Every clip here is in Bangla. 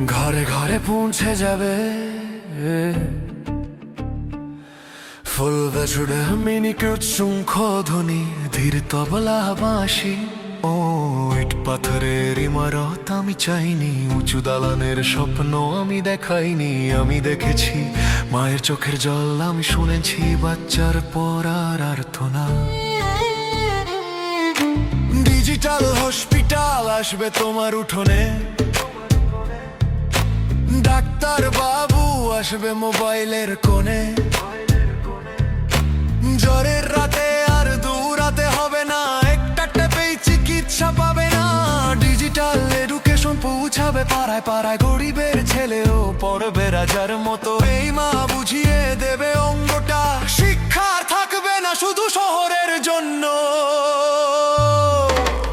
ঘরে ঘরে পৌঁছে যাবে ফুলবে জুড়ে মিনিকিউট শঙ্খধ্বনি ধীর তবলা বাঁশি ও ইট পাথরের ইমারত আমি চাইনি, উঁচু দালানের স্বপ্ন আমি দেখাইনি। আমি দেখেছি মায়ের চোখের জল, আমি শুনেছি বাচ্চার পড়ার আর্তনা। ডিজিটাল হসপিটাল আসবে তোমার উঠোনে, ডাক্তার বাবু আসবে মোবাইলের কোণে। জ্বরের রাতে আর দূরাতে হবে না, একটা টেপেই চিকিৎসা পাবে না। ডিজিটাল এডুকেশন পৌঁছাবে পাড়ায় পাড়ায়, গরিবের ছেলেও পড়বে রাজার মতো। এই মা বুঝিয়ে দেবে অঙ্গটা, শিক্ষা থাকবে না শুধু শহরের জন্য।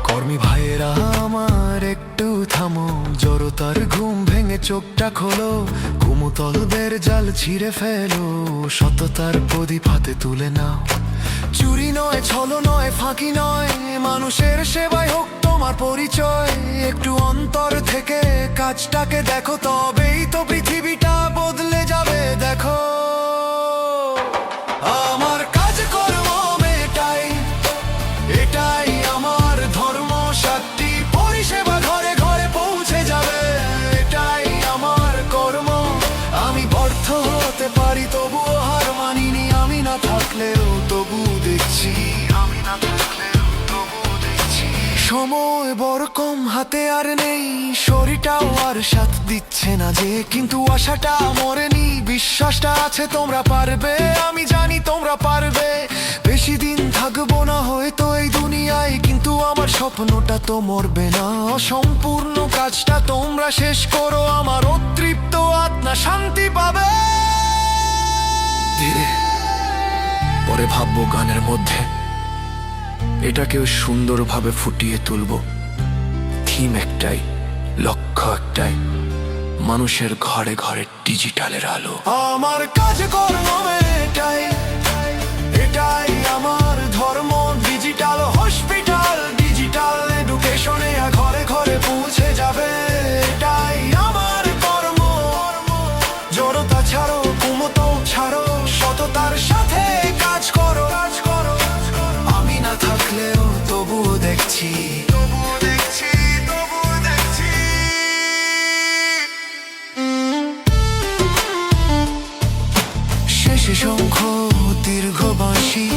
কর্মী ভাইয়েরা আমার একটু থামো, জড়তার ঘুম ভেঙে চোখটা খোলো। কুমতলদের জাল ছিঁড়ে ফেলো, সততার প্রদীপ হাতে তুলে নাও। চুরি নয়, ছলো নয়, ফাঁকি নয়, মানুষের সেবায় হোক তোমার পরিচয়। একটু অন্তর থেকে কাজটাকে দেখো, তবেই তো পৃথিবীটা বদলে যাবে। দেখো আমার কাজ কর্ম মেটাই, এটাই আমার ধর্ম। সাতটি পরিষেবা ঘরে ঘরে পৌঁছে যাবে, এটাই আমার কর্ম। আমি ব্যর্থ হতে পারি তবুও হার মানিনি, আমি না থাকলেও তবু দেখছি, আমি না থাকলেও তবু দেখছি। সময় বড় কম হাতে আর নেই, শরীরটাও আর সাথ দিচ্ছে না যে, কিন্তু আশাটা মরেনি, বিশ্বাসটা আছে তোমরা পারবে। আমি জানি তোমরা পারবে। বেশি দিন থাকবো না হয়তো এই দুনিয়ায়, কিন্তু আমার স্বপ্নটা তো মরবে না। অসম্পূর্ণ কাজটা তোমরা শেষ করো, আমার অতৃপ্ত আত্মা শান্তি পাবে। ধীরে পরে ভাববো গানের মধ্যে, এটাকেও সুন্দরভাবে ফুটিয়ে তুলবো। থিম একটাই, লক্ষ্য একটাই, মানুষের ঘরে ঘরে ডিজিটালের আলো। আমার কাজ কর্ম এটাই, এটাই আমার ধর্ম। ডিজিটাল হসপিটাল, ডিজিটাল এডুকেশনে ঘরে ঘরে পৌঁছে যাবে, এটাই আমার কর্ম। জড়তা ছাড়ো, কুমতো ছাড়ো, সততার সাথে কাজ করো। আমি না থাকলেও তবুও দেখছি, তবুও দেখছি, তবুও দেখছি। শেষে শঙ্খ দীর্ঘ বাঁশি,